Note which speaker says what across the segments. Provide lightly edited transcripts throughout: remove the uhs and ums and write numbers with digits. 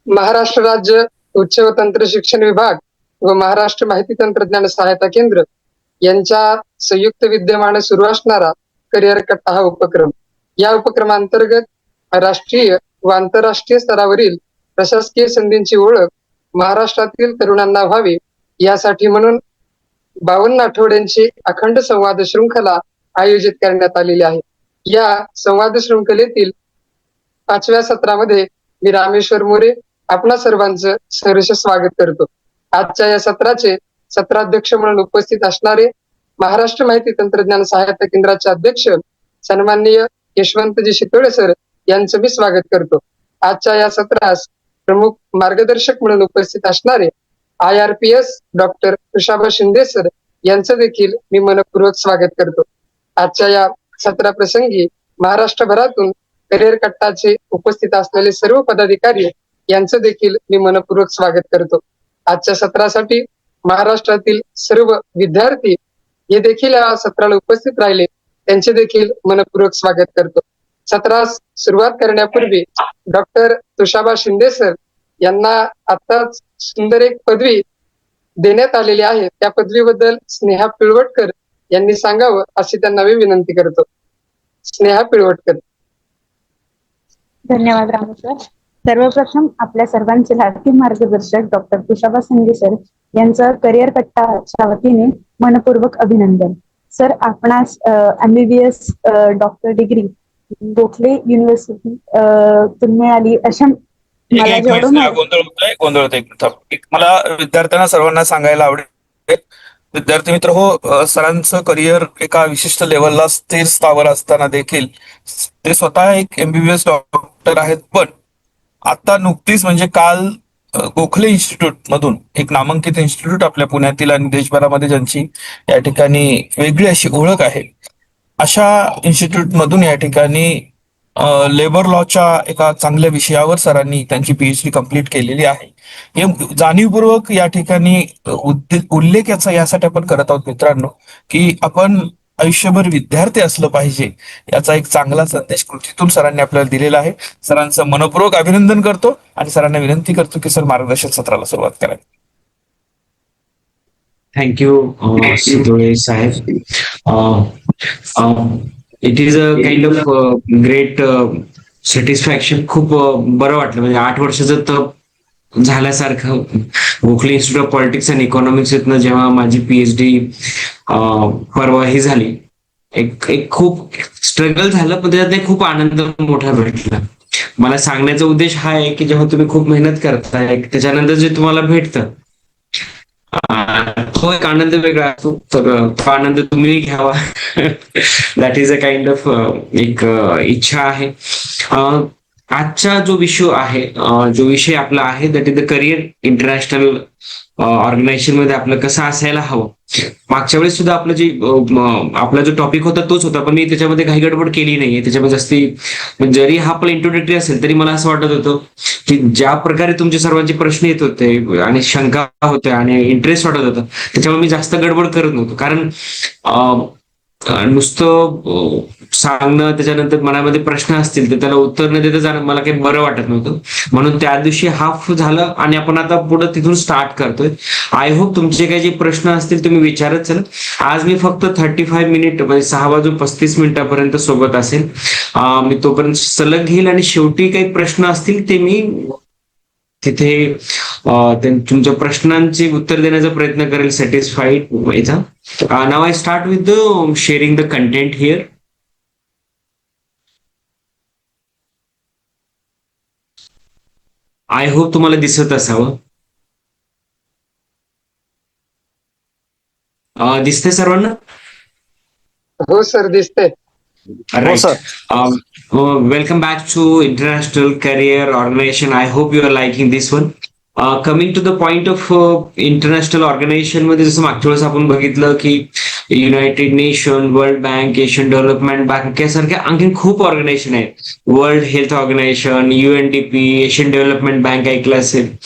Speaker 1: महाराष्ट्र राज्य उच्च व तंत्र शिक्षण विभाग व महाराष्ट्र माहिती तंत्रज्ञान सहायता केंद्र यांच्या संयुक्त विद्यमाने सुरू असणारा करिअर कट्टा हा उपक्रम. या उपक्रमांतर्गत राष्ट्रीय व आंतरराष्ट्रीय स्तरावरील प्रशासकीय संधींची ओळख महाराष्ट्रातील तरुणांना व्हावी यासाठी म्हणून 52 आठवड्यांची अखंड संवाद शृंखला आयोजित करण्यात आलेली आहे. या संवाद शृंखलेतील 5व्या सत्रामध्ये मी रामेश्वर मोरे आपणा सर्वांचं सहर्ष स्वागत करतो. आजच्या या सत्राचे सत्राध्यक्ष म्हणून उपस्थित असणारे महाराष्ट्र माहिती तंत्रज्ञान सहायता केंद्राचे अध्यक्ष सन्माननीय यशवंतजी शितोळे सर यांचं मी स्वागत करतो. आजच्या या सत्रास प्रमुख मार्गदर्शक म्हणून उपस्थित असणारे IRPS डॉक्टर तुषाबा शिंदे सर यांचं देखील मी मनपूर्वक स्वागत करतो. आजच्या या सत्राप्रसंगी महाराष्ट्रभरातून करिअर कट्टाचे उपस्थित असलेले सर्व पदाधिकारी यांचं देखील मी मनपूर्वक स्वागत करतो. आजच्या सत्रासाठी महाराष्ट्रातील सर्व विद्यार्थी हे देखील या सत्राला उपस्थित राहिले त्यांचे देखील मनपूर्वक स्वागत करतो. सत्रास सुरुवात करण्यापूर्वी डॉक्टर तुषाबा शिंदे सर यांना आताच सुंदर एक पदवी देण्यात आलेली आहे. त्या पदवीबद्दल स्नेहा पिळवटकर यांनी सांगावं अशी त्यांना मी विनंती करतो. स्नेहा पिळवटकर.
Speaker 2: धन्यवाद रामेश्वर. सर्वप्रथम आपल्या सर्वांचे लाडके मार्गदर्शक डॉक्टर तुषाबा शिंदे सर यांचं करिअर कट्टाच्या वतीने मनपूर्वक अभिनंदन. सर, आपणास MBBS doctor degree Gokhale university मिळाली अशा
Speaker 3: गोंधळ होतोय. मला विद्यार्थ्यांना सर्वांना सांगायला आवडेल, विद्यार्थी मित्र हो, सरांचं करिअर एका विशिष्ट लेवलला स्थिर स्थावर असताना देखील ते स्वतः एक MBBS डॉक्टर आहेत. पण आता नुकतीच म्हणजे काल गोखले इन्स्टिट्यूट मधून एक नामांकित इन्स्टिट्यूट आपल्या पुण्यातील आणि देशभरामध्ये ज्यांची या ठिकाणी वेगळी अशी ओळख आहे, अशा इन्स्टिट्यूट मधून या ठिकाणी लेबर लॉच्या एका चांगल्या विषयावर सरांनी त्यांची PhD कंप्लीट केलेली आहे. हे जाणीवपूर्वक या ठिकाणी उल्लेख यासाठी आपण करत आहोत मित्रांनो, की आपण आयुष्यभर विद्यार्थी असलं पाहिजे याचा एक चांगला संदेश कृतीतून सरांनी आपल्याला दिलेला आहे. सरांचं मनपूर्वक अभिनंदन करतो आणि सरांना विनंती करतो की सर मार्गदर्शक सत्राला सुरुवात करावी.
Speaker 4: थँक्यू शितोळे साहेब. It is a kind of great satisfaction. खूप बरं वाटलं, म्हणजे 8 वर्षाचं तप झाल्यासारखं. Gokhale institute of politics and economics इथनं जेव्हा माझी PhD परवा ही झाली, एक खूप स्ट्रगल झालं, पण त्याच्यात खूप आनंद मोठा भेटला. मला सांगण्याचा उद्देश हा आहे की जेव्हा तुम्ही खूप मेहनत करताय त्याच्यानंतर जे तुम्हाला भेटतं तो एक आनंद वेगळा असतो. तर तो आनंद तुम्ही घ्यावा that is a kind of एक इच्छा आहे. आजचा जो विषय आपला आहे that is the career. International organisation मध्ये आपलं कसं असायला हवं. मागच्या वेळेस सुद्धा आपला जो टॉपिक होता तोच होता, पण मी त्याच्यामध्ये काही गडबड केली नाहीये. त्याच्यामध्ये जास्ती जरी हा आपला इंट्रोडक्टरी असेल तरी मला असं वाटत होतं की ज्या प्रकारे तुमचे सर्वांचे प्रश्न येत होते आणि शंका होत्या आणि इंटरेस्ट वाटत होता, त्याच्यामुळे मी जास्त गडबड करत नव्हतो. कारण नुसतं सांगणं त्याच्यानंतर मनामध्ये प्रश्न असतील तर त्याला उत्तर न देता जाणं मला काही बरं वाटत नव्हतं. म्हणून त्या दिवशी हाफ झालं आणि आपण आता पुढे तिथून स्टार्ट करतोय. आय होप तुमचे काही जे प्रश्न असतील तुम्ही विचारत चला. आज मी फक्त 35 मिनिट म्हणजे 6 वाजून 35 मिनिटापर्यंत सोबत असेल. मी तोपर्यंत सलग घेईल आणि शेवटी काही प्रश्न असतील ते मी तिथे तुमच्या प्रश्नांची उत्तर देण्याचा प्रयत्न करेल सॅटिस्फाईड व्हायचा. Now I start with the sharing the content here. I hope तुम्हाला दिसत असावं. दिसते सर्वांना?
Speaker 1: हो सर, दिसते.
Speaker 4: Right. Welcome back to International Career Organization. I hope you are liking this one. Coming to the point of international organization मध्ये जसं मागच्या वेळेस आपण बघितलं की United Nation, World Bank, Asian Development Bank यासारख्या आणखी खूप ऑर्गनायझेशन आहेत. World Health Organization, UNDP, Asian Development Bank ऐकलं असेल.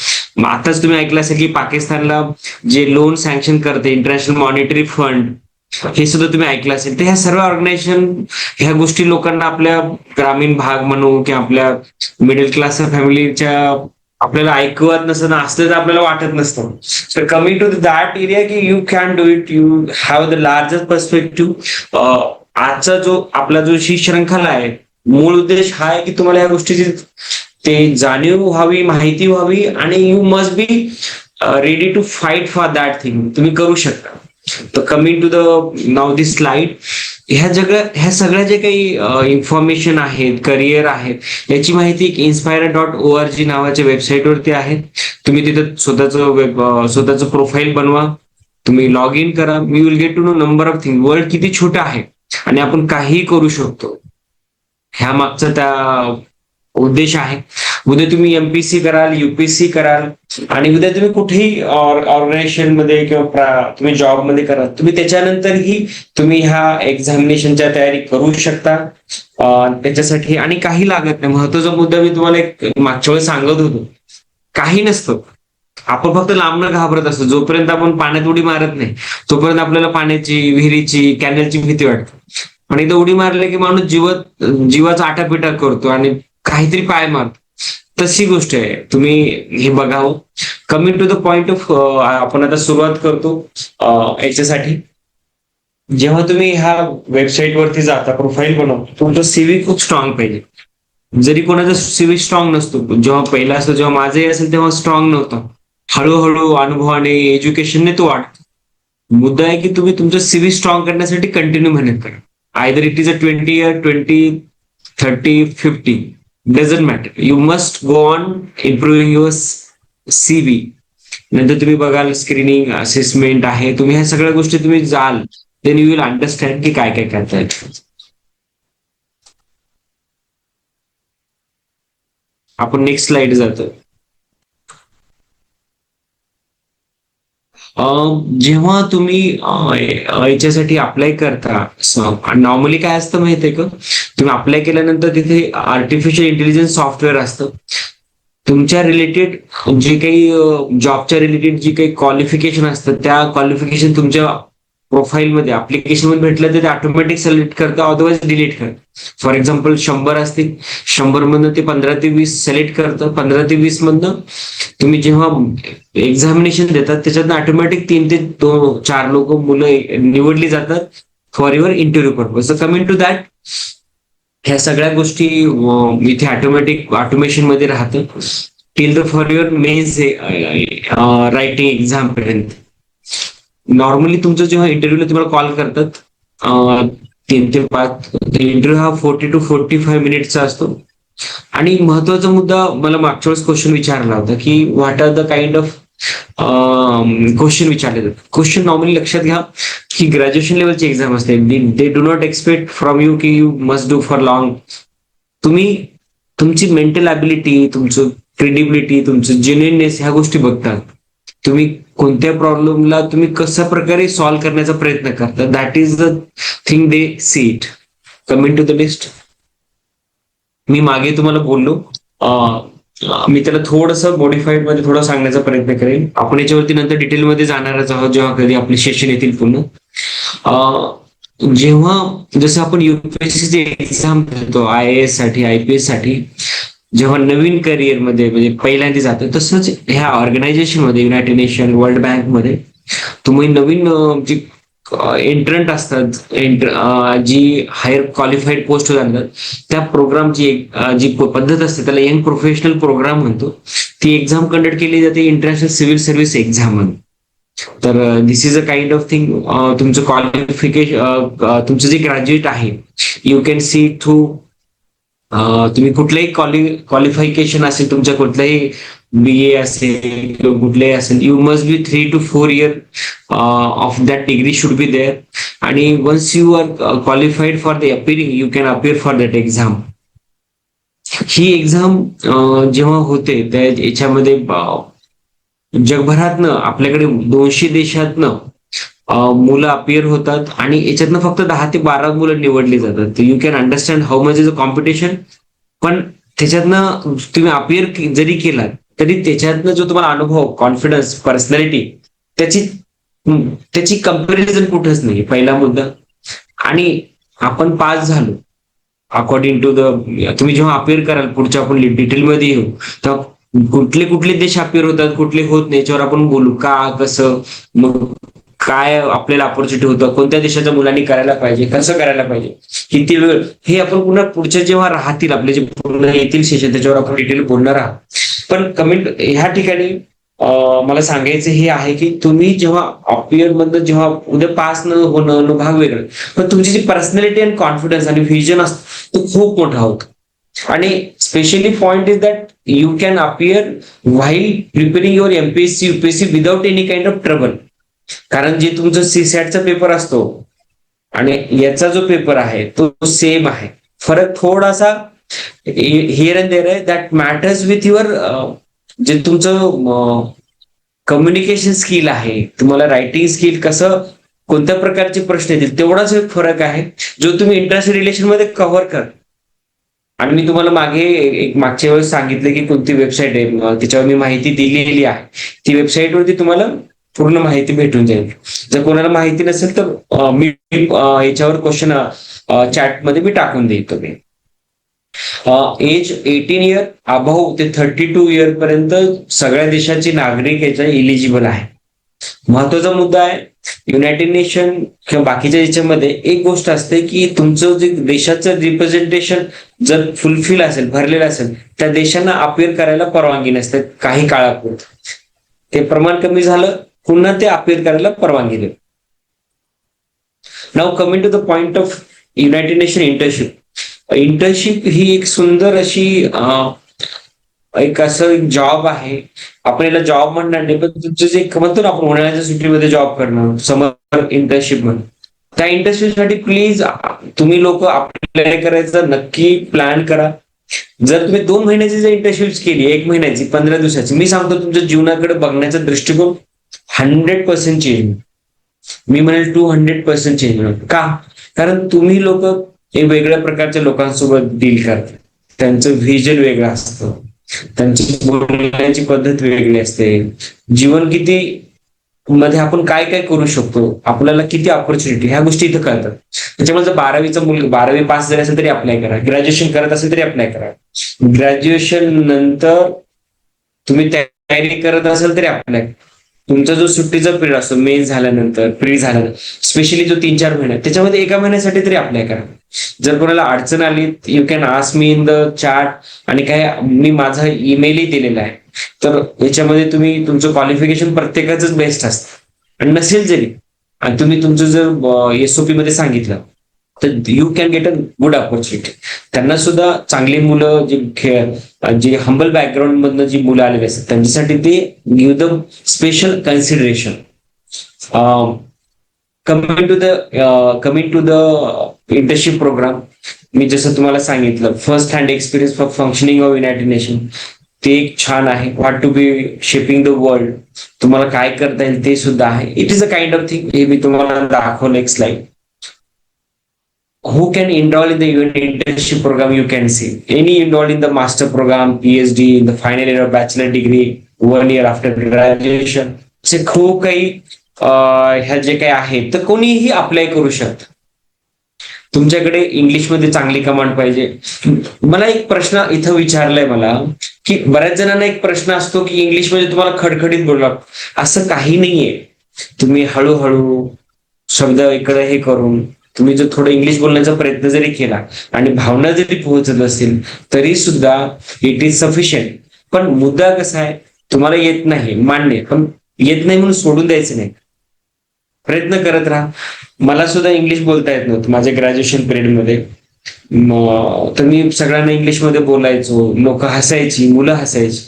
Speaker 4: आताच तुम्ही ऐकलं असेल की पाकिस्तानला जे लोन सँक्शन करते इंटरनॅशनल मॉनिटरी फंड, हे सुद्धा तुम्ही ऐकलं असेल. तर ह्या सर्व ऑर्गनायझेशन ह्या गोष्टी लोकांना आपल्या ग्रामीण भाग म्हणू किंवा आपल्या मिडल क्लास फॅमिलीच्या आपल्याला ऐकवत नसतं असलं तर आपल्याला वाटत नसतं. So coming to that area की you can do it, you have the larger perspective. आजचा जो आपला जो ही शृंखला आहे, मूळ उद्देश हा आहे की तुम्हाला या गोष्टीची ते जाणीव व्हावी, माहिती व्हावी, आणि you must be ready to fight for that thing. तुम्ही करू शकता. तर coming to the now this slide, ह्या सगळ्या जे काही इन्फॉर्मेशन आहेत, करिअर आहेत, याची माहिती एक inspire.org नावाच्या वेबसाईटवरती आहे. तुम्ही तिथं स्वतःचं प्रोफाईल बनवा, तुम्ही लॉग इन करा. You will get to know number of thing. World किती छोटं आहे आणि आपण काहीही करू शकतो, ह्या मागचा त्या उद्देश आहे. उद्या तुम्ही एमपीसी कराल, युपीएससी कराल, आणि उद्या तुम्ही कुठेही ऑर्गनायझेशन मध्ये किंवा तुम्ही जॉब मध्ये कराल, तुम्ही त्याच्यानंतरही तुम्ही ह्या एक्झामिनेशनच्या तयारी करू शकता. त्याच्यासाठी आणि काही लागत नाही. महत्वाचा मुद्दा मी तुम्हाला एक मागच्या वेळेस सांगत होतो, काही नसतं. आपण फक्त लांबणं घाबरत असतो. जोपर्यंत आपण पाण्यात उडी मारत नाही तोपर्यंत आपल्याला पाण्याची, विहिरीची, कॅनलची भीती वाटते. आणि एकदा उडी मारले की माणूस जीवाचा आटापिटा करतो आणि काहीतरी पाय मारतो. तशी गोष्ट आहे. तुम्ही हे बघावं. Coming to the point of, आपण आता सुरुवात करतो याच्यासाठी. जेव्हा तुम्ही ह्या वेबसाईट वरती जाता, प्रोफाईल बनवतो, तुमचं सीव्ही खूप स्ट्रॉंग पाहिजे. जरी कोणाचा सीव्ही स्ट्रॉंग नसतो, जेव्हा पहिला असतो, जेव्हा माझंही असेल तेव्हा स्ट्रॉंग नव्हता. हळूहळू अनुभवाने, एज्युकेशनने तो वाढतो. मुद्दा आहे की तुम्ही तुमचं सीव्ही स्ट्रॉंग करण्यासाठी कंटिन्यू मेहनत करा. Either it is a 20 year, 20, 30, 50, doesn't matter. You must go on improving your CV. नंतर तुम्ही बघाल स्क्रीनिंग असेसमेंट आहे, तुम्ही ह्या सगळ्या गोष्टी तुम्ही जाल, देन यू विल अंडरस्टँड की काय काय करतायत. आपण नेक्स्ट स्लाइड जातो. जेव्हा तुम्ही याच्यासाठी अप्लाय करता, नॉर्मली काय असतं माहितीये का, तुम्ही अप्लाय केल्यानंतर तिथे आर्टिफिशियल इंटेलिजन्स सॉफ्टवेअर असतं. तुमच्या रिलेटेड जे काही जॉबच्या रिलेटेड जी काही क्वालिफिकेशन असतं, त्या क्वालिफिकेशन तुमच्या प्रोफाईलमध्ये, ऍप्लिकेशन मध्ये भेटलं तर ते ऑटोमॅटिक सिलेक्ट करतं, अदरवाईज डिलीट करतं. फॉर एक्झाम्पल 100 असतील, 100 मधनं ते 15 ते 20 सिलेक्ट करतं. 15 ते 20 मधनं तुम्ही जेव्हा एक्झामिनेशन देतात त्याच्यातनं ऑटोमॅटिक 3 ते 4 लोक, मुलं निवडली जातात for your interview purpose. Coming to that, ह्या सगळ्या गोष्टी इथे ऑटोमेशन मध्ये राहतं till the for your mains writing exam पर्यंत. नॉर्मली तुमचं जेव्हा इंटरव्ह्यूला तुम्हाला कॉल करतात 3 ते 5, इंटरव्ह्यू हा 40 to 45 मिनिटचा असतो. आणि महत्वाचा मुद्दा, मला मागच्या वेळेस क्वेश्चन विचारला होता की what are the kind of question विचारले जातात. क्वेश्चन नॉर्मली लक्षात घ्या की ग्रॅज्युएशन लेवलची एक्झाम असते. They do not expect from you की you must do for long. तुम्ही तुमची मेंटल ॲबिलिटी, तुमचं क्रेडिबिलिटी, तुमचं जेन्युइननेस, ह्या गोष्टी बघतात. तुम्ही कोणत्या प्रॉब्लेमला तुम्ही कशा प्रकारे सॉल्व्ह करण्याचा प्रयत्न करता, that is the thing they see it. Coming to the list, मी मागे तुम्हाला बोललो, मी त्याला थोडंसं मॉडिफाईड मध्ये थोडं सांगण्याचा प्रयत्न करेन. आपण याच्यावरती नंतर डिटेलमध्ये जाणारच आहोत जेव्हा कधी आपले सेशन येतील पुन्हा. जेव्हा जसं आपण युपीएससी एक्झाम देतो IAS साठी, IPS साठी, जेव्हा नवीन करिअर मध्ये म्हणजे पहिल्यांदा जातं, तसंच ह्या ऑर्गनायझेशन मध्ये, युनायटेड नेशन, वर्ल्ड बँक मध्ये तुम्ही नवीन जी एंट्रंट असतात, जी हायर क्वालिफाईड पोस्ट जातात, त्या प्रोग्रामची जी पद्धत असते त्याला यंग प्रोफेशनल प्रोग्राम म्हणतो. ती एक्झाम कंडक्ट केली जाते इंटरनॅशनल सिव्हिल सर्व्हिस एक्झाम म्हणून. तर this is a kind of thing. तुमचं क्वालिफिकेशन, तुमचं जे ग्रॅज्युएट आहे, यू कॅन सी थ्रू तुम्ही कुठलंही क्वालिफिकेशन असेल, तुमच्या कुठलंही BA असेल किंवा कुठलंही असेल, you must be 3 to 4 year of that degree should be there. आणि once you are qualified for the appearing, you can appear for that exam. ही एक्झाम जेव्हा होते त्या याच्यामध्ये जगभरातनं, आपल्याकडे 200 देशातनं मुलं अपिअर होतात आणि याच्यातनं फक्त 10 ते 12 मुलं निवडली जातात. You can understand how much is a competition. पण त्याच्यातनं तुम्ही अपिअर जरी केलात तरी त्याच्यातनं जो तुम्हाला अनुभव, कॉन्फिडन्स, पर्सनॅलिटी, त्याची कंपॅरिझन कुठंच नाही, पहिला मुद्दा. आणि आपण पास झालो अकॉर्डिंग टू द, तुम्ही जेव्हा अपिअर कराल, पुढच्या आपण डिटेलमध्ये येऊ, तेव्हा कुठले कुठले देश अपिअर होतात, कुठले होत नाही, याच्यावर आपण बोलू. का, कसं, मग काय आपल्याला ऑपॉर्च्युनिटी होतं, कोणत्या देशाच्या मुलांनी करायला पाहिजे, कसं करायला पाहिजे, किती वेळ, हे आपण पुन्हा पुढच्या जेव्हा राहतील आपले जे पूर्ण येतील सेशन त्याच्यावर आपण डिटेल बोलणार आहोत. पण कमेंट ह्या ठिकाणी मला सांगायचं हे आहे की तुम्ही जेव्हा अपिअर मधनं जेव्हा उद्या पास न होणं भाग वेगळं, पण तुमची जी पर्सनॅलिटी अँड कॉन्फिडन्स आणि व्हिजन असतं तो खूप मोठा होतो. आणि specially point is that you can appear while preparing your MPSC UPSC without any kind of trouble. कारण जे तुमचं सीसॅटचा पेपर असतो आणि याचा जो पेपर आहे तो सेम आहे. फरक थोडासा हिअर अँड देअर आहे. दॅट मॅटर्स विथ युअर जे तुमचं कम्युनिकेशन स्किल आहे, तुम्हाला रायटिंग स्किल, कसं कोणत्या प्रकारचे प्रश्न येतील, तेवढाच एक फरक आहे जो तुम्ही इंटरनॅशनल रिलेशन मध्ये कव्हर कर. आणि मी तुम्हाला मागे एक मागच्या वेळेस सांगितलं की कोणती वेबसाईट आहे, त्याच्यावर मी माहिती दिलेली आहे. ती वेबसाईटवरती तुम्हाला पूर्ण माहिती भेटून जाईल. जर कोणाला माहिती नसेल तर मी याच्यावर क्वेश्चन चॅटमध्ये मी टाकून देईल. तुम्ही एज 18 इयर अबव्ह ते 32 इयर पर्यंत सगळ्या देशाचे नागरिक याच्या इलिजिबल आहे. महत्वाचा मुद्दा आहे. युनायटेड नेशन किंवा बाकीच्या याच्यामध्ये एक गोष्ट असते की तुमचं जे देशाचं रिप्रेझेंटेशन जर फुलफिल असेल, भरलेलं असेल, त्या देशांना अपिअर करायला परवानगी नसते काही काळापूर्वी. ते प्रमाण कमी झालं, पुन्हा ते अपिअर करायला परवानगी देईल. Now coming to the point of United Nation internship. Internship ही एक सुंदर अशी एक असं एक जॉब आहे. आपण याला जॉब म्हणणार नाही, पण तुमचं जे म्हणतो ना आपण उन्हाळ्याच्या सुट्टीमध्ये जॉब करणं, समर इंटर्नशिप म्हणून, त्या इंटर्नशिपसाठी प्लीज तुम्ही लोक अप्लाय करायचं नक्की प्लॅन करा. जर तुम्ही 2 महिन्याची जर इंटर्नशिप केली, 1 महिन्याची, 15 दिवसाची, मी सांगतो तुमच्या जीवनाकडे बघण्याचा दृष्टिकोन 100% चेंज. मी म्हणेल 200% चेंज होईल. का? कारण तुम्ही लोक हे वेगळ्या प्रकारच्या लोकांसोबत डील करतात. त्यांचं व्हिजन वेगळं असतं, त्यांची बोलण्याची पद्धत वेगळी असते. जीवन किती मध्ये आपण काय काय करू शकतो, आपल्याला किती ऑपॉर्च्युनिटी, ह्या गोष्टी इथं कळतात. त्याच्यामुळे जर 12वीचा मुलगा 12वी पास झाला असेल तरी अप्लाय करा, ग्रॅज्युएशन करत असेल तरी अप्लाय करा, ग्रॅज्युएशन नंतर तुम्ही तयारी करत असेल तरी अप्लाय. तुमचा जो सुट्टीचा पिरियड असतो, मे झाल्यानंतर, प्री झाल्यानंतर, स्पेशली जो 3-4 महिने, त्याच्यामध्ये एका महिन्यासाठी तरी अप्लाय करा. जर कोणाला अडचण आली you can ask me in the chat, आणि काय मी माझा ईमेलही दिलेला आहे. तर याच्यामध्ये तुम्ही तुमचं क्वालिफिकेशन प्रत्येकाच बेस्ट असतं, आणि नसेल जरी आणि तुम्ही तुमचं जर एसओपी मध्ये सांगितलं तर you can get a good opportunity. त्यांना सुद्धा चांगली मुलं जे हंबल बॅकग्राऊंड मधनं जी मुलं आलेली असतात त्यांच्यासाठी ते give the special consideration. Coming to the internship program, मी जसं तुम्हाला सांगितलं first hand experience for functioning of United Nation, ते एक छान आहे. What to be shaping the world, तुम्हाला काय करता येईल ते सुद्धा आहे. It is a kind of thing. हे मी तुम्हाला दाखवलं एक slide. Who can enroll in the internship program? You can see any enrolled in the master program, PhD, in the final year of bachelor degree, 1 year after graduation. असे खूप काही ह्या जे काही आहेत तर कोणीही अप्लाय करू शकत. तुमच्याकडे इंग्लिशमध्ये चांगली कमांड पाहिजे. मला एक प्रश्न इथं विचारलाय मला की बऱ्याच जणांना एक प्रश्न असतो की इंग्लिशमध्ये तुम्हाला खडखडीत बोलला. असं काही नाहीये. तुम्ही हळूहळू शब्द इकडे हे करून तुम्ही जर थोडं इंग्लिश बोलण्याचा प्रयत्न जरी केला आणि भावना जरी पोहोचत असतील तरी सुद्धा इट इज सफिशियंट. पण मुद्दा कसा आहे, तुम्हाला येत नाही मान्य, पण येत नाही म्हणून सोडून द्यायचं नाही, प्रयत्न करत राहा. मला सुद्धा इंग्लिश बोलता येत नव्हतं माझ्या ग्रॅज्युएशन पिरियडमध्ये. तर मी सगळ्यांना इंग्लिशमध्ये बोलायचो, लोक हसायची, मुलं हसायची.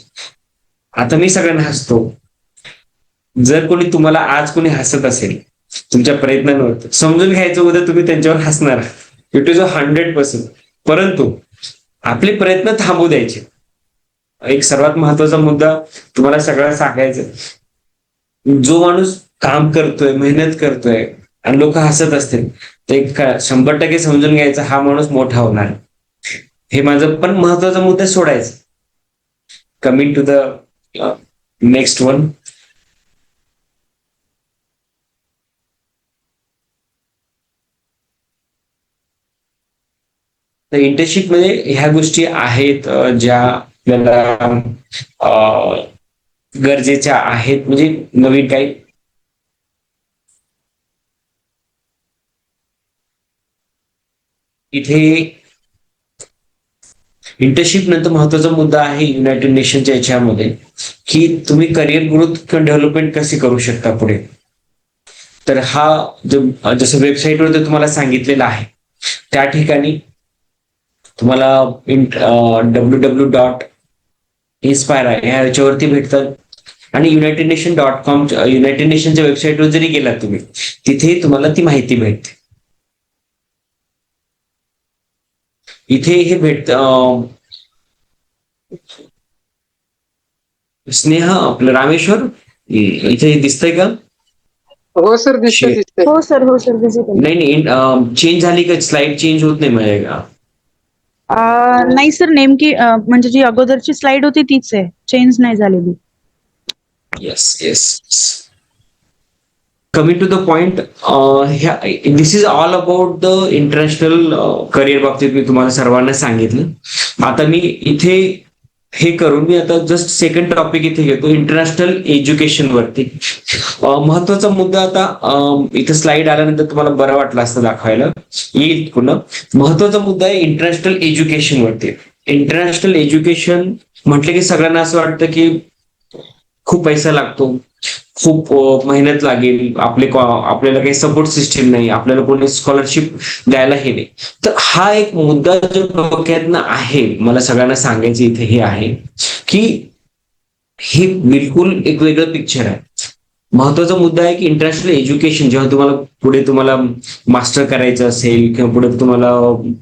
Speaker 4: आता मी सगळ्यांना हसतो. जर कोणी तुम्हाला आज कोणी हसत असेल तुमच्या प्रयत्नांवर, समजून घ्यायचं उद्या तुम्ही त्यांच्यावर हसणार. It is 100%. परंतु आपले प्रयत्न थांबू द्यायचे. एक सर्वात महत्वाचा मुद्दा तुम्हाला सगळ्यांना सांगायचं, जो माणूस काम करतोय, मेहनत करतोय आणि लोक हसत असतील तर एक 100% समजून घ्यायचा हा माणूस मोठा होणार. हे माझं पण महत्वाचा मुद्दा सोडायचं. Coming to the next one. तर इंटर्नशिप मध्ये ह्या गोष्टी आहेत ज्या आपल्याला गरजेच्या आहेत, म्हणजे नवीन काही इथे इंटर्नशिप नंतर महत्वाचा मुद्दा आहे युनायटेड नेशनच्या याच्यामध्ये, की तुम्ही करिअर ग्रोथ किंवा डेव्हलपमेंट कशी करू शकता पुढे. तर हा जो जसं वेबसाईटवर तुम्हाला सांगितलेलं आहे त्या ठिकाणी तुम्हाला www.inspire ह्या याच्यावरती भेटतात, आणि युनायटेड नेशन.com युनायटेड नेशनच्या वेबसाईटवर जरी गेलात तुम्ही तिथे तुम्हाला ती माहिती भेटते. इथे हे स्नेहा आपलं रामेश्वर इथे दिसतंय का?
Speaker 1: हो सर, दिसतंय दिसतंय.
Speaker 2: हो सर विजिबल.
Speaker 4: नाही चेंज झाली का? स्लाइड चेंज होत नाही माझ्या का?
Speaker 2: नाही सर, नेमकी म्हणजे जी अगोदरची स्लाइड होती तीच आहे, चेंज नाही झालेली.
Speaker 4: Yes yes. Coming to the point, this is all about the international career बाबतीत मी तुम्हाला सर्वांना सांगितलं. आता मी इथे हे करून मी आता जस्ट सेकंड टॉपिक इथे घेतो, इंटरनॅशनल एज्युकेशन वरती. महत्वाचा मुद्दा आता इथे स्लाइड आल्यानंतर तुम्हाला बरं वाटलं असतं दाखवायला, येईल पुन्हा. महत्वाचा मुद्दा आहे इंटरनॅशनल एज्युकेशन वरती. इंटरनॅशनल एज्युकेशन म्हटलं की सगळ्यांना असं वाटतं की खूप पैसा लागतो, खूप मेहनत लागेल, आपल्याला काही सपोर्ट सिस्टीम नाही, आपल्याला कोणी स्कॉलरशिप द्यायला हे नाही. तर हा एक मुद्दा जो डोक्यातनं आहे, मला सगळ्यांना सांगायचं इथे हे आहे की हे बिलकुल एक वेगळं पिक्चर आहे. महत्वाचा मुद्दा आहे की इंटरनॅशनल एज्युकेशन जेव्हा तुम्हाला मास्टर करायचं असेल किंवा पुढे तुम्हाला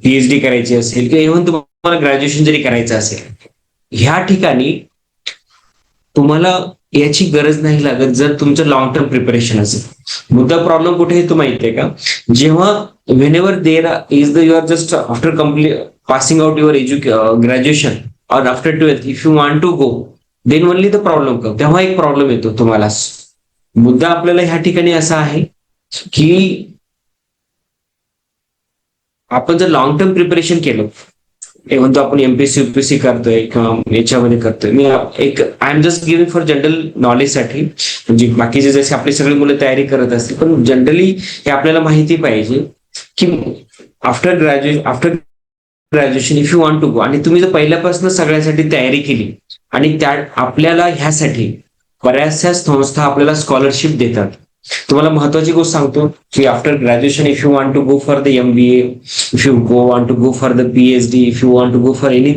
Speaker 4: पीएचडी करायची असेल किंवा इव्हन तुम्हाला ग्रॅज्युएशन जरी करायचं असेल, ह्या ठिकाणी तुम्हाला याची गरज नाही लागत जर तुमचं लॉंग टर्म प्रिपरेशन असेल. मुद्दा प्रॉब्लेम कुठे आहे तो माहिती आहे का? जेव्हा whenever there is you are just after passing out your graduation or after 12th, if you want to go, then only the problem comes. तेव्हा एक प्रॉब्लेम येतो तुम्हाला. मुद्दा आपल्याला ह्या ठिकाणी असा आहे की आपण जर लॉंग टर्म प्रिपरेशन केलं, इव्हन तो आपण एमपीएससी युपीएससी करतोय किंवा याच्यामध्ये करतोय, मी एक I am just giving for general knowledge साठी, म्हणजे बाकीचे जसे आपली सगळी मुलं तयारी करत असतील, पण जनरली हे आपल्याला माहिती पाहिजे की after graduation if you want to go, आणि तुम्ही जर पहिल्यापासून सगळ्यासाठी तयारी केली आणि त्या आपल्याला ह्यासाठी बऱ्याचशा संस्था आपल्याला स्कॉलरशिप देतात. तुम्हाला महत्वाची गोष्ट सांगतो की after graduation if you want to go for the MBA, if you want to go for the PhD, if you want to go for any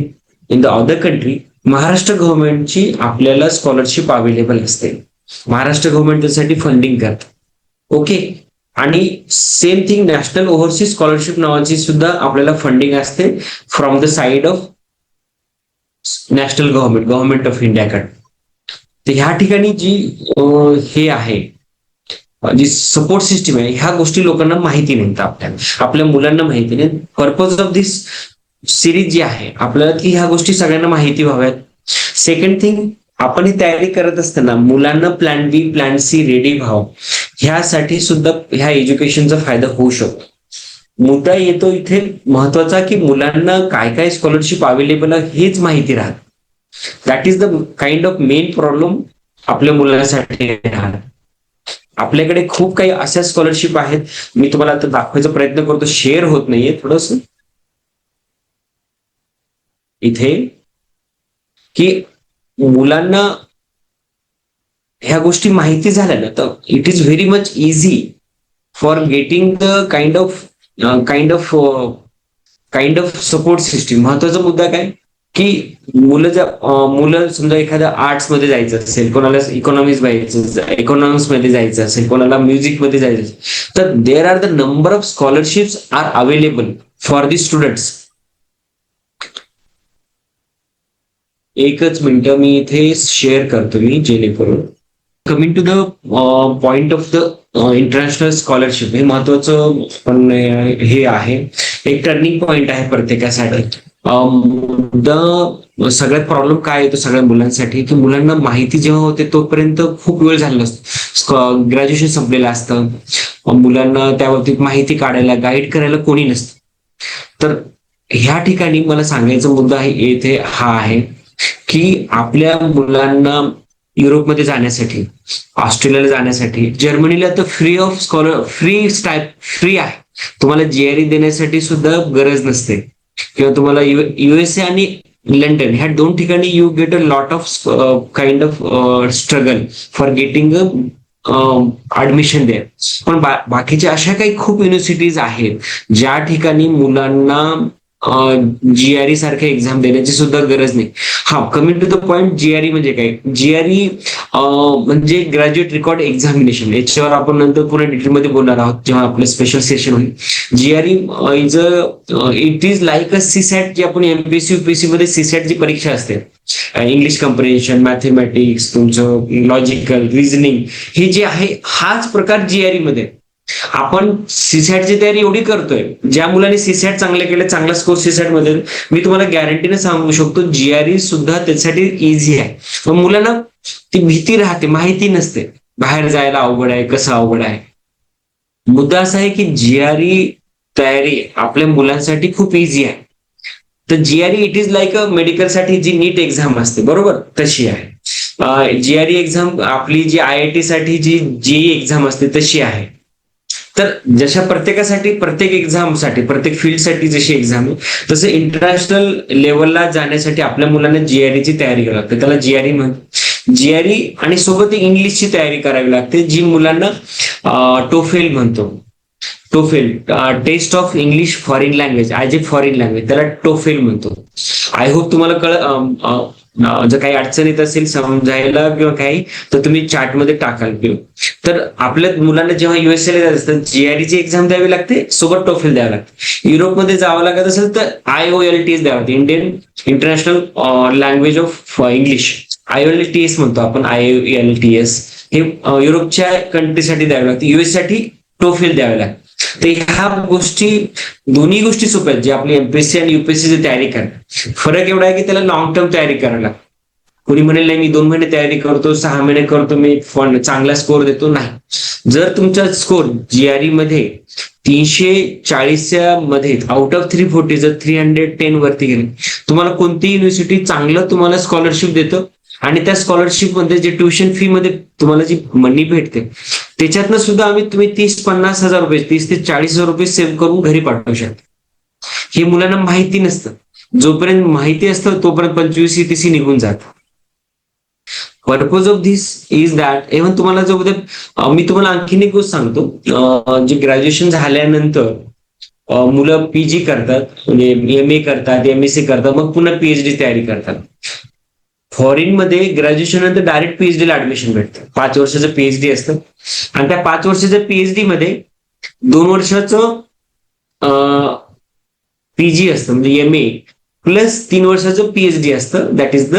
Speaker 4: in the other country, Maharashtra गव्हर्नमेंटची आपल्याला स्कॉलरशिप अवेलेबल असते. Maharashtra government त्यासाठी funding करतं. Okay, आणि same thing national overseas scholarship नावाची सुद्धा आपल्याला funding असते from the side of national government of इंडियाकडे. तर ह्या ठिकाणी जी हे आहे, जी सपोर्ट सिस्टीम आहे, ह्या गोष्टी लोकांना माहिती नाहीत, आपल्या मुलांना माहिती नाही. पर्पज ऑफ दिस सिरीज जी आहे आपल्याला की ह्या गोष्टी सगळ्यांना माहिती व्हाव्यात. सेकंड थिंग, आपण ही तयारी करत असताना मुलांना प्लॅन बी प्लॅन सी रेडी व्हावं, ह्यासाठी सुद्धा ह्या एज्युकेशनचा फायदा होऊ शकतो. मुद्दा येतो इथे महत्वाचा की मुलांना काय काय स्कॉलरशिप अवेलेबल आहे हेच माहिती राहत. That is the kind of main problem आपल्या मुलांसाठी राहत. आपल्याकडे खूप काही अशा स्कॉलरशिप आहेत, मी तुम्हाला आता दाखवायचा प्रयत्न करतो, शेअर होत नाहीये थोडस इथे, की मुलांना ह्या गोष्टी माहिती झाल्या ना तर it is very much easy for getting the kind of support system. महत्वाचा मुद्दा काय की मुलं समजा एखाद्या आर्ट्स मध्ये जायचं असेल, कोणाला इकॉनॉमिक्स मध्ये जायचं असेल, कोणाला म्युझिक मध्ये जायचं असेल, तर there are the number of scholarships are available for the students. एकच मिनिट मी इथे शेअर करतो मी, जेणेकरून coming to the point of the international scholarship, हे महत्वाचं पण हे आहे, एक टर्निंग पॉइंट आहे प्रत्येकासाठी. सगळ्यात प्रॉब्लेम काय येतो सगळ्या मुलांसाठी की मुलांना माहिती जेव्हा होते तोपर्यंत खूप वेळ झालेला असतो, ग्रॅज्युएशन संपलेलं असतं, मुलांना त्या बाबतीत माहिती काढायला गाईड करायला कोणी नसतं. तर ह्या ठिकाणी मला सांगायचा मुद्दा आहे इथे हा आहे की आपल्या मुलांना युरोपमध्ये जाण्यासाठी, ऑस्ट्रेलियाला जाण्यासाठी, जर्मनीला तर फ्री आहे. तुम्हाला जीआरई देण्यासाठी सुद्धा गरज नसते, किंवा तुम्हाला युएसए आणि लंडन ह्या 2 ठिकाणी you get a lot of kind of struggle for getting admission there. पण बाकीच्या अशा काही खूप युनिव्हर्सिटीज आहेत ज्या ठिकाणी मुलांना जीआरई सारख्या एक्झाम देण्याची सुद्धा गरज नाही. हा, coming to the point, GRE म्हणजे काय? जीआरई म्हणजे ग्रॅज्युएट रेकॉर्ड एक्झामिनेशन. याच्यावर आपण नंतर पुढे डिटेलमध्ये बोलणार आहोत जेव्हा आपलं स्पेशल सेशन होईल. GRE it is like a CSAT, जी आपण एमपीएससी युपीएससी मध्ये सीसॅट जी परीक्षा असते, इंग्लिश कम्प्रिहेन्शन, मॅथमॅटिक्स, तुमचं लॉजिकल रिझनिंग, हे जे आहे हाच प्रकार जीआरई मध्ये. आपण सीसॅटची तयारी एवढी करतोय, ज्या मुलांनी सीसॅट चांगले केले, चांगला स्कोर सीसॅट मध्ये, मी तुम्हाला गॅरंटीने सांगू शकतो जीआरई सुद्धा त्याच्यासाठी इझी आहे. पण मुलांना ती भीती राहते, माहिती नसते, बाहेर जायला अवघड आहे, कसं अवघड आहे. मुद्दा असा आहे की जीआरई तयारी आपल्या मुलांसाठी खूप इझी आहे. तर GRE it is like a मेडिकलसाठी जी नीट एक्झाम असते, बरोबर, तशी आहे. जीआरई एक्झाम आपली जी आयआयटी साठी जी जेई एक्झाम असते तशी आहे. तर जशा प्रत्येकासाठी, प्रत्येक एक्झामसाठी, प्रत्येक फील्डसाठी जशी एक्झाम आहे, तसं इंटरनॅशनल लेवलला जाण्यासाठी आपल्या मुलांना जीआरईची तयारी करावी लागते. त्याला जीआरई म्हणतो. जीआरई आणि सोबत इंग्लिशची तयारी करावी लागते, जी मुलांना टोफेल म्हणतो. TOEFL, test of English foreign language as a foreign language, त्याला टोफेल म्हणतो. आय होप तुम्हाला जर काही अडचण येत असेल समजायला किंवा काही, तर तुम्ही चार्टमध्ये टाकाल. तर आपल्या मुलांना जेव्हा युएसए ला जात असतात, जीआरईची एक्झाम द्यावी लागते, सोबत टोफेल द्यावी लागते. युरोपमध्ये जावं लागत असेल तर IOLTS द्यावं लागते, international language of English, IOLTS म्हणतो आपण, IOLTS हे युरोपच्या कंट्रीसाठी द्यावे लागते. युएस साठी टोफेल द्यावे लागते. तर ह्या गोष्टी, दोन्ही गोष्टी सोप्या आहेत, जे आपली एमपीएससी आणि युपीएससीची तयारी करतात. फरक एवढा आहे की त्याला लॉंग टर्म तयारी करावी लागते. कोणी म्हणेल नाही मी 2 महिने तयारी करतो, 6 महिने करतो, मी चांगला स्कोर देतो. नाही, जर तुमचा स्कोर जीआरई मध्ये 340 मध्ये आउट ऑफ 340 जर 310 वरती गेले, तुम्हाला कोणतीही युनिव्हर्सिटी चांगलं तुम्हाला स्कॉलरशिप देतं, आणि त्या स्कॉलरशिप मध्ये जे ट्युशन फी मध्ये तुम्हाला जी मनी भेटते, त्याच्यातनं सुद्धा तुम्ही 30-50 हजार रुपये, 30 ते 40 हजार रुपये सेव्ह करून घरी पाठवू शकता. हे मुलांना माहिती नसतं. जोपर्यंत माहिती असतं तोपर्यंत 25-30 निघून जात. Purpose of this is that even तुम्हाला जो मी तुम्हाला आणखीन एक गोष्ट सांगतो, जे ग्रॅज्युएशन झाल्यानंतर मुलं पीजी करतात, म्हणजे MA करतात, MSc करतात, मग पुन्हा PhD तयारी करतात. फॉरेन मध्ये ग्रॅज्युएशन नंतर डायरेक्ट PhD ला ऍडमिशन भेटतं. 5 वर्षाचं PhD असतं, आणि त्या 5 वर्षाच्या PhD मध्ये 2 वर्षाचं PG असतं, म्हणजे MA प्लस 3 वर्षाचं PhD असतं, that is the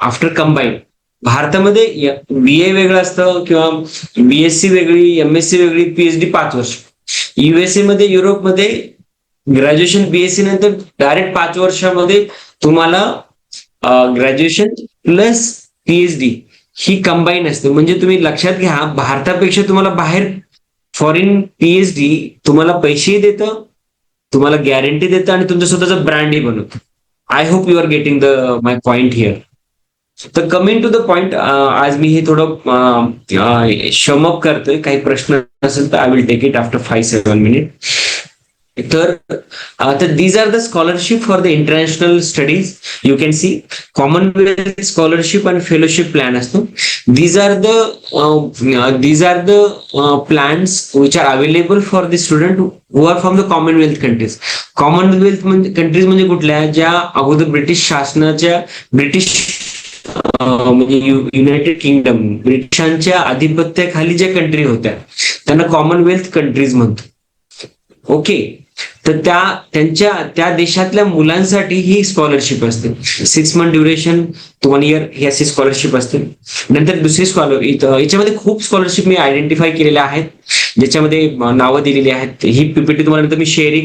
Speaker 4: after combine. भारतामध्ये BA वेगळं असतं, किंवा BSc वेगळी, MSc वेगळी, PhD 5 वर्ष. USA मध्ये, युरोपमध्ये ग्रॅज्युएशन BSc नंतर डायरेक्ट 5 वर्षामध्ये तुम्हाला ग्रॅज्युएशन प्लस PhD ही कंबाईन असते. म्हणजे तुम्ही लक्षात घ्या, भारतापेक्षा तुम्हाला बाहेर फॉरेन PhD तुम्हाला पैसेही देतं, तुम्हाला गॅरंटी देतं, आणि तुमचं स्वतःचा ब्रँडही बनवतं. I hope you are getting my point here. तर कमिंग टू द पॉइंट, आज मी हे थोडं शमअप करतोय. काही प्रश्न असेल तर I will take it after 5-7 minute. तर these are the scholarship for the international studies. You can see Commonwealth scholarship and fellowship plan असतो. These are the plans which are available for the student who are from the Commonwealth countries. Commonwealth countries म्हणजे कुठल्या, ज्या अगोदर British शासनाच्या, म्हणजे United kingdom, ब्रिटिशांच्या आधिपत्याखाली ज्या country होत्या त्यांना कॉमनवेल्थ कंट्रीज म्हणतो. ओके, तर त्या देशातल्या मुलांसाठी ही स्कॉलरशिप असते. 6 मंथ ड्युरेशन, 1 इयर ही अशी स्कॉलरशिप असते. नंतर दुसरी याच्यामध्ये खूप स्कॉलरशिप मी आयडेंटिफाय केलेल्या आहेत, ज्याच्यामध्ये नावं दिलेली आहेत. ही PPT तुम्हाला नंतर मी शेअरही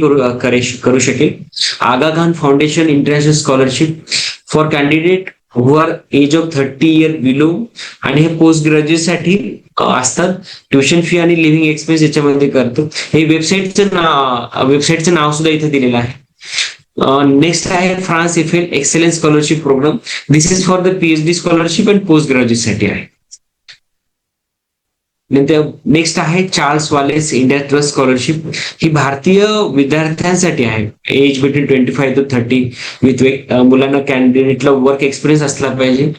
Speaker 4: करू शकेल. Aga Khan foundation international scholarship for candidate who are age of 30 year below, आणि हे पोस्ट ग्रॅज्युएटसाठी असतात. ट्युशन फी आणि लिव्हिंग एक्सपेन्स याच्यामध्ये करतो. हे वेबसाईटचं नाव सुद्धा इथे दिलेलं आहे. नेक्स्ट आहे France Eiffel excellence scholarship program. This is for the PhD scholarship and post ग्रॅज्युएटसाठी आहे. नंतर नेक्स्ट आहे Charles Wallace India Trust scholarship. ही भारतीय विद्यार्थ्यांसाठी आहे, एज बिटवीन 25 to 30 विथ मुलांना कॅन्डिडेटला वर्क एक्सपिरियन्स असला पाहिजे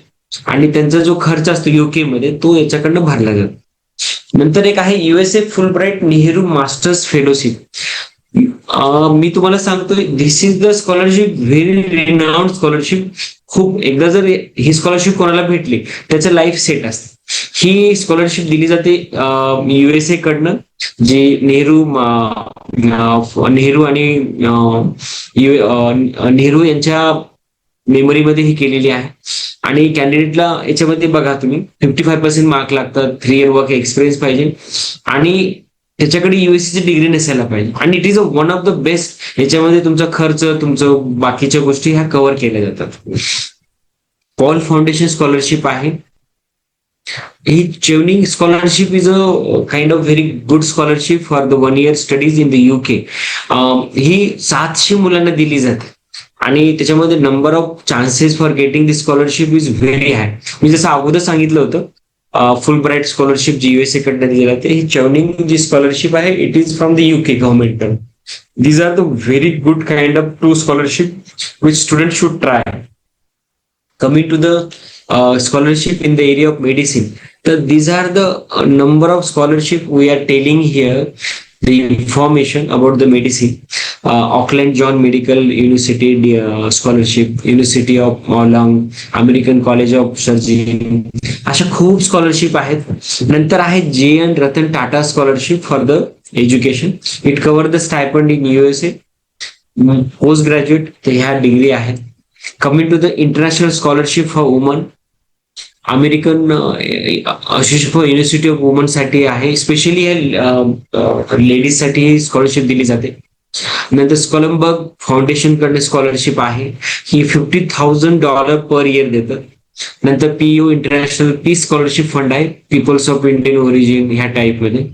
Speaker 4: आणि त्यांचा जो खर्च असतो युके मध्ये तो याच्याकडनं भरला जातो. नंतर एक आहे USA Fulbright Nehru masters fellowship. मी तुम्हाला सांगतोय this is the scholarship, very renowned scholarship. खूप एकदा जर ही स्कॉलरशिप कोणाला भेटली त्याचं लाईफ सेट असतं. ही स्कॉलरशिप दिली जाते युएसए कडनं, जे नेहरू आणि नेहरू यांच्या मेमरीमध्ये ही केलेली आहे. आणि कॅन्डिडेटला याच्यामध्ये बघा तुम्ही 55% मार्क लागतात, 3 year वर्क एक्सपिरियन्स पाहिजे आणि त्याच्याकडे युएससी डिग्री नसायला पाहिजे आणि it is one of the best. याच्यामध्ये तुमचा खर्च, तुमचं बाकीच्या गोष्टी ह्या कव्हर केल्या जातात. पॉल फाउंडेशन स्कॉलरशिप आहे. ही Chevening scholarship is a kind of very good scholarship for the 1 year studies in the UK. ही 700 मुलांना दिली जाते आणि त्याच्यामध्ये number of chances for getting this scholarship is very high. मी जसं अगोदर सांगितलं होतं फुल ब्राईट स्कॉलरशिप जी युएसए कडनं दिली जाते, ही चेवनिंग जी स्कॉलरशिप आहे it is from the UK government. These are the very good kind of 2 scholarship which student should try. Coming to the scholarship in the area of medicine, so these are the number of scholarship we are telling here, the information about the medicine. Auckland John Medical University scholarship, University of Long, American College of Surgery, अशा खूप scholarship आहेत. नंतर आहे JN Ratan Tata scholarship for the education. It cover the stipend in USA, post graduate ह्या degree आहेत. Coming to the international scholarship for women, American association for university of woman साठी आहे, specially ladies साठी स्कॉलरशिप दिली जाते. नंतर स्कॉलमबर्ग फाउंडेशन कडे scholarship आहे, ही $50,000 पर इयर देतात. नंतर PU international peace scholarship fund आहे, पीपल्स ऑफ इंडियन ओरिजिन ह्या टाईप मध्ये.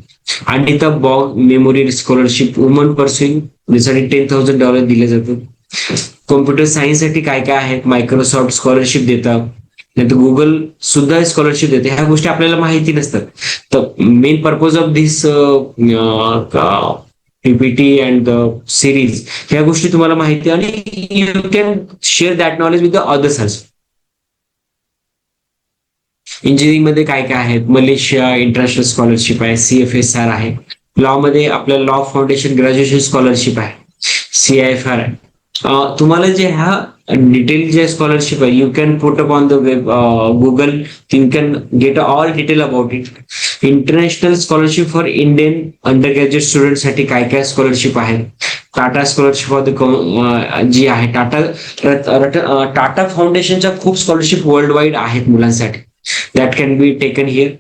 Speaker 4: Anita Borg memorial scholarship woman pursuing, त्यासाठी $10,000 दिले जातात. कॉम्प्युटर सायन्स साठी काय काय आहेत, मायक्रोसॉफ्ट स्कॉलरशिप देतात, नंतर गुगल सुद्धा स्कॉलरशिप देते. ह्या गोष्टी आपल्याला माहिती नसतात. तर main purpose of this PPT and the series, ह्या गोष्टी तुम्हाला माहिती आणि you can share that knowledge with the others also. Engineering मध्ये काय काय आहेत, मलेशिया इंटरनॅशनल स्कॉलरशिप आहे, CFSR आहे. लॉ मध्ये आपल्याला लॉ फाउंडेशन ग्रॅज्युएशन स्कॉलरशिप आहे, CIFR आहे. तुम्हाला जे ह्या डिटेल जे स्कॉलरशिप आहे, you can put up on the web Google, you can get all detail about it. International scholarship for Indian undergraduate student साठी काय काय स्कॉलरशिप आहे. टाटा स्कॉलरशिप फॉर द जी आहे टाटा फाउंडेशनच्या खूप स्कॉलरशिप वर्ल्ड वाईड आहेत मुलांसाठी, that can be taken here.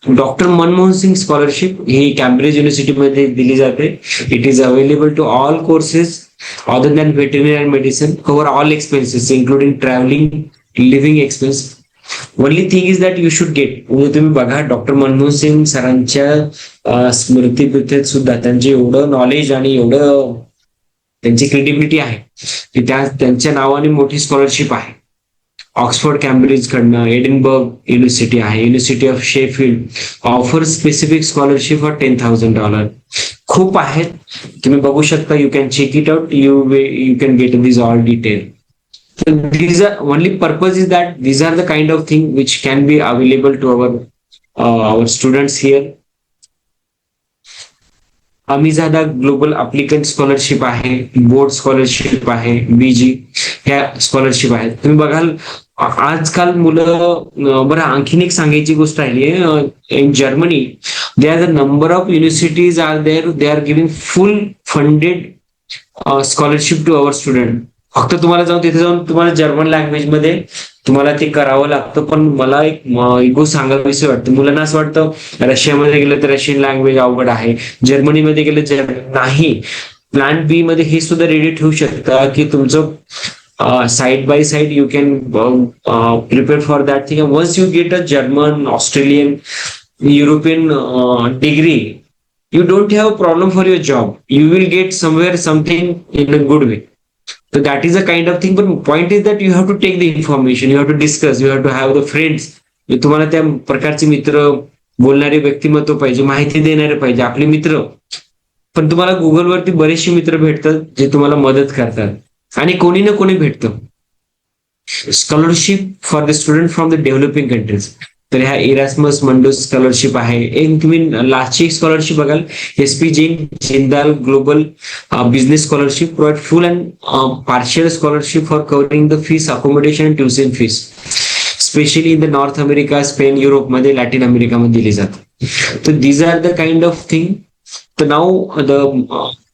Speaker 4: Doctor Manmohan Singh scholarship ही कॅम्ब्रिज युनिव्हर्सिटीमध्ये दिली जाते. It is available to all courses other than veterinary medicine, cover all expenses including traveling, living expense. Only thing is that you should get, म्हणजे तुम्ही बघा doctor Manmohan Singh सरांच्या स्मृतीपीठेत सुद्धा त्यांचे एवढं नॉलेज आणि एवढं त्यांची क्रेडिबिलिटी आहे की त्यांच्या नावाने मोठी स्कॉलरशिप आहे. ऑक्सफोर्ड कॅम्ब्रिज कडनं, एडिनबर्ग युनिव्हर्सिटी आहे, university of Sheffield offer specific scholarship for $10,000. खूप आहेत, तुम्ही बघू शकता. You can check it out, you can get this all detail. These are only purpose is that these are the kind of thing which can be available to our students here. अमिजादा global applicant scholarship आहे, board scholarship आहे, BG ह्या scholarship आहेत. तुम्ही बघाल आजकाल मुलं, बरं आणखीन एक सांगायची गोष्ट राहिली आहे, in Germany they are the number of universities are there, they are giving full funded scholarship to our student. फक्त तुम्हाला तिथे जाऊन तुम्हाला जर्मन लँग्वेज मध्ये तुम्हाला ते करावं लागतं. पण मला एक गोष्ट सांगावीशी वाटतं, मुलांना असं वाटतं रशियामध्ये गेलं तर रशियन लँग्वेज अवघड आहे, जर्मनीमध्ये गेलं नाही. प्लॅन बी मध्ये हे सुद्धा रेडी ठेवू शकता की तुमचं side by side you can prepare for that thing. Once you get a German, Australian, European degree, you don't have a problem for your job, you will get somewhere something in a good way. So that is a kind of thing. But point is that you have to take the information, you have to discuss, you have to have the friends. तुम्हाला त्या प्रकारचे मित्र, बोलणारे व्यक्तिमत्व पाहिजे, माहिती देणारे पाहिजे, आपले मित्र. पण तुम्हाला गुगलवरती बरेचसे मित्र भेटतात जे तुम्हाला मदत करतात आणि कोणी ना कोणी भेटतं. Scholarship for the student from the developing countries. तर ह्या इरास्मस मंडोस स्कॉलरशिप आहे. एक तुम्ही लास्टची एक स्कॉलरशिप बघाल, SP Jindal global business scholarship provide full and partial scholarship for covering the fees, accommodation and tuition fees, specially in the North America, Spain, युरोपमध्ये, लॅटिन अमेरिकामध्ये दिली जातात. तर these are the kind of thing. So now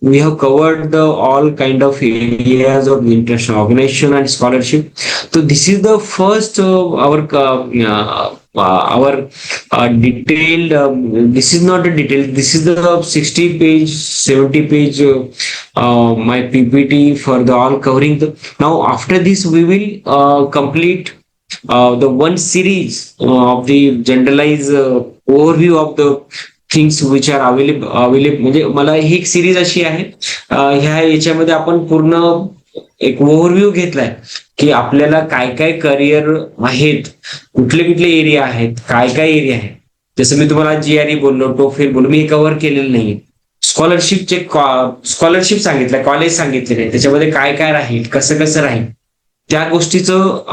Speaker 4: we have covered the all kind of areas of international organization and scholarship. So this is the first our detailed. This is not a detail. This is the 60 page, 70 page my PPT for the all covering the. Now after this we will complete the one series of the generalized overview of the things which are available. म्हणजे मला ही एक series अशी आहे, ह्या याच्यामध्ये आपण पूर्ण एक ओव्हरव्ह्यू घेतलाय की आपल्याला काय काय करिअर आहेत, कुठले कुठले एरिया आहेत, काय काय एरिया आहेत. जसं मी तुम्हाला जीआरई बोललो, टोफेल बोललो, मी हे कव्हर केलेलं नाही. स्कॉलरशिप सांगितलं, कॉलेज सांगितले नाही, त्याच्यामध्ये काय काय राहील, कसं कसं राहील, त्या गोष्टीचं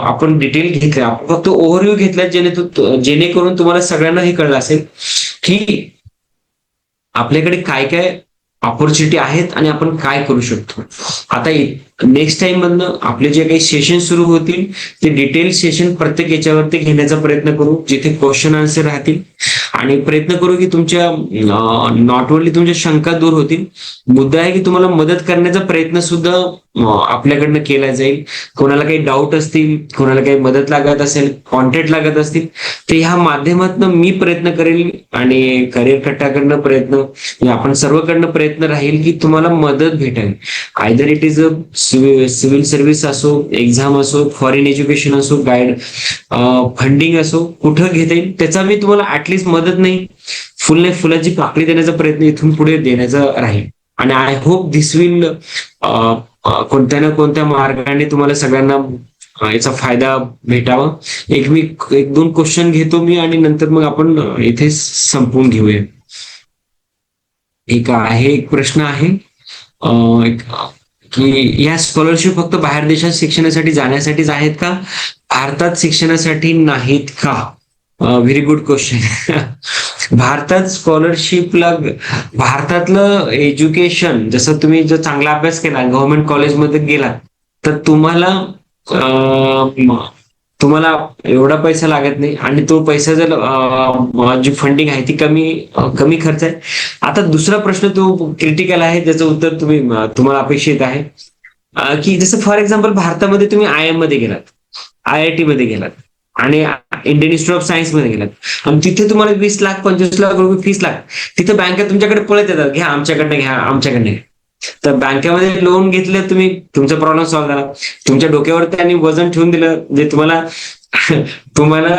Speaker 4: आपण डिटेल घेतलं. आपण फक्त ओव्हरव्ह्यू घेतला जेणेकरून तुम्हाला सगळ्यांना हे कळलं असेल की आपल्याकडे काय काय ऑपॉर्च्युनिटी आहेत आणि आपण काय करू शकतो. आता नेक्स्ट टाइम मधनं आपले जे काही सेशन सुरू होतील ते डिटेल सेशन प्रत्येक याच्यावरती घेण्याचा प्रयत्न करू, जिथे क्वेश्चन आन्सर राहतील, आणि प्रयत्न करू की तुमच्या नॉट ओनली तुमच्या शंका दूर होतील, मुद्दा आहे की तुम्हाला मदत करण्याचा प्रयत्न सुद्धा आपल्याकडनं केला जाईल. कोणाला काही डाऊट असतील, कोणाला काही मदत लागत असेल, कॉन्टॅक्ट लागत असतील, ते ह्या माध्यमातून मी प्रयत्न करेल आणि करिअर कट्टाकडनं प्रयत्न, आपण सर्वकडनं प्रयत्न राहील की तुम्हाला मदत भेटेल. Either it is a civil service असो, एक्झाम असो, फॉरेन एज्युकेशन असो, गाईड फंडिंग असो, कुठं घेता येईल त्याचा मी तुम्हाला ऍटलिस्ट मदत नाही, फुलाची पाकळी देण्याचा प्रयत्न इथून पुढे देण्याचा राहील. आणि आय होप दिस विल कोणत्या ना कोणत्या मार्गाने तुम्हाला सगळ्यांना याचा फायदा भेटावा. एक दोन क्वेश्चन घेतो मी आणि नंतर मग आपण इथे संपवून घेऊया. एक प्रश्न आहे की या स्कॉलरशिप फक्त बाहेर देशात शिक्षणासाठी जाण्यासाठीच आहेत का, भारतात शिक्षणासाठी नाहीत का? Very good question. भारतात स्कॉलरशिपला, भारतातलं एज्युकेशन, जसं तुम्ही जर चांगला अभ्यास केला, गव्हर्नमेंट कॉलेजमध्ये गेला, तर तुम्हाला एवढा पैसा लागत नाही आणि तो पैसा जर जी फंडिंग आहे ती कमी खर्च आहे. आता दुसरा प्रश्न तो क्रिटिकल आहे, ज्याचं उत्तर तुम्हाला अपेक्षित आहे की जसं फॉर एक्झाम्पल भारतामध्ये तुम्ही IIM मध्ये गेलात, IIT मध्ये गेलात आणि इंडियन इन्स्टिट्यूट ऑफ सायन्स मध्ये गेलात आणि तिथे तुम्हाला 20 लाख 25 लाख रुपये फीस लागते. तिथे बँका तुमच्याकडे पळत येतात, घ्या आमच्याकडनं घ्या. तर बँकेमध्ये लोन घेतलं, तुम्ही तुमचा प्रॉब्लेम सॉल्व्ह झाला. तुमच्या डोक्यावर त्यांनी वजन ठेवून दिलं जे तुम्हाला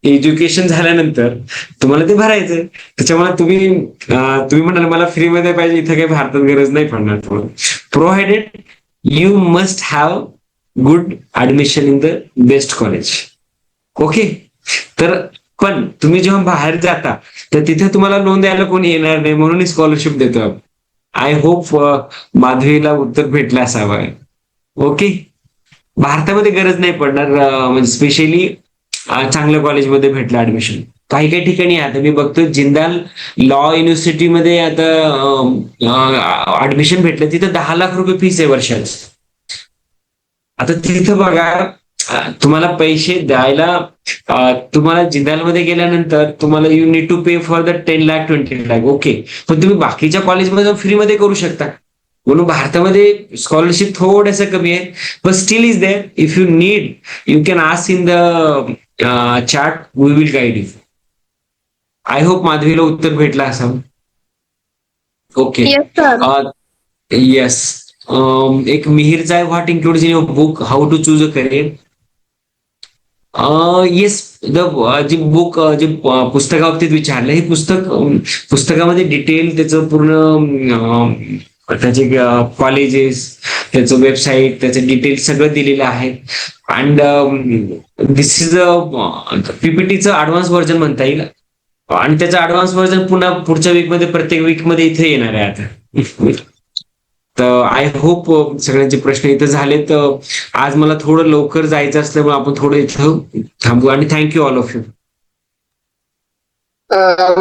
Speaker 4: एज्युकेशन झाल्यानंतर तुम्हाला ते भरायचं. त्याच्यामुळे तुम्ही म्हणाल मला फ्रीमध्ये पाहिजे, इथं काही भारतात गरज नाही पडणार तुम्हाला. Provided you must have good admission in the best college. Okay. तर पण तुम्ही जेव्हा बाहेर जाता तर तिथे तुम्हाला लोन द्यायला कोणी येणार नाही, म्हणून स्कॉलरशिप देतो आपण. आय होप माधवीला उत्तर भेटलं असावं. ओके. भारतामध्ये गरज नाही पडणार, म्हणजे स्पेशली चांगल्या कॉलेजमध्ये भेटलं ऍडमिशन. काही काही ठिकाणी आता मी बघतो जिंदाल लॉ युनिव्हर्सिटीमध्ये आता ऍडमिशन भेटलं, तिथं 10 लाख रुपये फीस आहे वर्षाची. आता तिथं बघा, तुम्हाला पैसे द्यायला, तुम्हाला जिंदालमध्ये गेल्यानंतर तुम्हाला you need to pay for the 10 lakh 20 lakh. Okay. पण तुम्ही बाकीच्या कॉलेजमध्ये फ्रीमध्ये करू शकता. म्हणून भारतामध्ये स्कॉलरशिप थोडंसं कमी आहे, पण still is there. If you need you can ask in the chat, we will guide you. I hope माधवीला उत्तर भेटला असावं. ओके. येस. एक मिहिरचा आहे, what includes in your book, how to choose a career. Yes, जी book, जे पुस्तकाबाबतीत विचारलं, हे पुस्तकामध्ये डिटेल त्याचं पूर्ण त्याचे कॉलेजेस, त्याचं वेबसाईट, त्याचे डिटेल्स सगळं दिलेलं आहे. अँड दिस इज पीपीटीचं ऍडव्हान्स व्हर्जन म्हणता येईल. आणि त्याचं ऍडव्हान्स व्हर्जन पुन्हा पुढच्या वीकमध्ये, प्रत्येक वीकमध्ये इथे येणार आहे आता. तर आय होप सगळ्यांचे प्रश्न इथं झाले. तर आज मला थोडं लवकर जायचं असल्यामुळे आपण थोडं इथं थांबू. आणि थँक्यू ऑल ऑफ यू.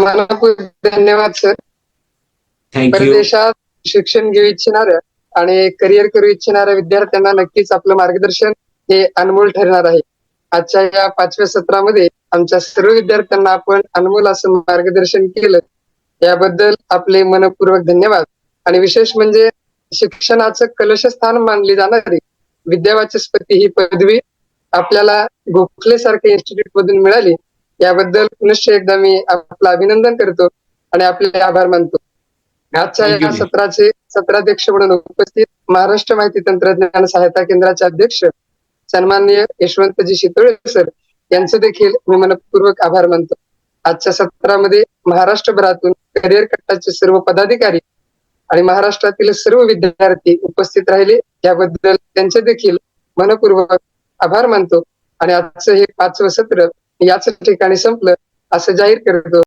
Speaker 1: मनापूर्वक धन्यवाद सर.
Speaker 4: थँक्यू.
Speaker 1: परदेशात शिक्षण घेऊ इच्छिणाऱ्या आणि करिअर करू इच्छिणाऱ्या विद्यार्थ्यांना नक्कीच आपलं मार्गदर्शन हे अनमोल ठरणार आहे. आजच्या या 5व्या सत्रामध्ये आमच्या सर्व विद्यार्थ्यांना आपण अनमोल असं मार्गदर्शन केलं, याबद्दल आपले मनपूर्वक धन्यवाद. आणि विशेष म्हणजे शिक्षणाचं कलशस्थान मानली जाणारी विद्यावाचस्पती ही पदवी आपल्याला गोखले सारख्या इन्स्टिट्यूट मधून मिळाली, याबद्दल पुनश्च एकदा मी आपलं अभिनंदन करतो आणि आपले आभार मानतो. आजच्या
Speaker 4: Thank you.
Speaker 1: या सत्राचे सत्राध्यक्ष म्हणून उपस्थित महाराष्ट्र माहिती तंत्रज्ञान सहायता केंद्राचे अध्यक्ष सन्माननीय यशवंतजी शितोळे सर यांचं देखील मी मनपूर्वक आभार मानतो. आजच्या सत्रामध्ये महाराष्ट्रभरातून करिअर कट्टाचे सर्व पदाधिकारी आणि महाराष्ट्रातील सर्व विद्यार्थी उपस्थित राहिले, याबद्दल त्यांचे देखील मनपूर्वक आभार मानतो. आणि आजचं हे 5वं सत्र याच ठिकाणी संपलं असं जाहीर करतो.